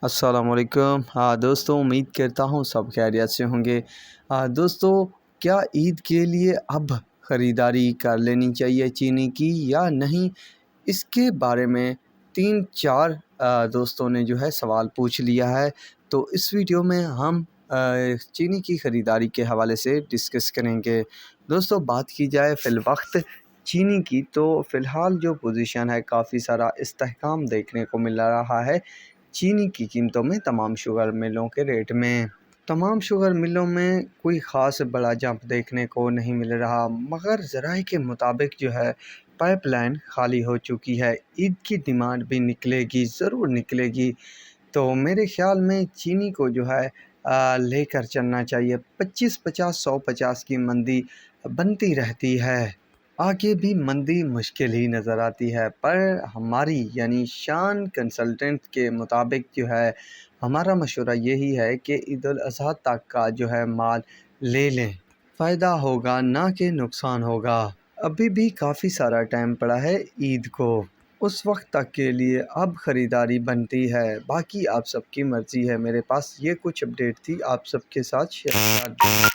السلام علیکم دوستوں، امید کرتا ہوں سب خیریت سے ہوں گے۔ دوستوں، کیا عید کے لیے اب خریداری کر لینی چاہیے چینی کی یا نہیں؟ اس کے بارے میں 3-4 دوستوں نے جو ہے سوال پوچھ لیا ہے، تو اس ویڈیو میں ہم چینی کی خریداری کے حوالے سے ڈسکس کریں گے۔ دوستوں، بات کی جائے فی الوقت چینی کی، تو فی الحال جو پوزیشن ہے کافی سارا استحکام دیکھنے کو مل رہا ہے چینی کی قیمتوں میں۔ تمام شوگر ملوں کے ریٹ میں، تمام شوگر ملوں میں کوئی خاص بڑا جمپ دیکھنے کو نہیں مل رہا، مگر ذرائع کے مطابق جو ہے پائپ لائن خالی ہو چکی ہے۔ عید کی ڈیمانڈ بھی نکلے گی، ضرور نکلے گی، تو میرے خیال میں چینی کو جو ہے لے کر چلنا چاہیے۔ 25-50 150 کی مندی بنتی رہتی ہے، آگے بھی مندی مشکل ہی نظر آتی ہے، پر ہماری یعنی شان کنسلٹنٹ کے مطابق جو ہے ہمارا مشورہ یہی ہے کہ عید الاضحیٰ تک کا جو ہے مال لے لیں، فائدہ ہوگا نہ کہ نقصان ہوگا۔ ابھی بھی کافی سارا ٹائم پڑا ہے عید کو، اس وقت تک کے لیے اب خریداری بنتی ہے، باقی آپ سب کی مرضی ہے۔ میرے پاس یہ کچھ اپڈیٹ تھی آپ سب کے ساتھ شیئر کر دوں۔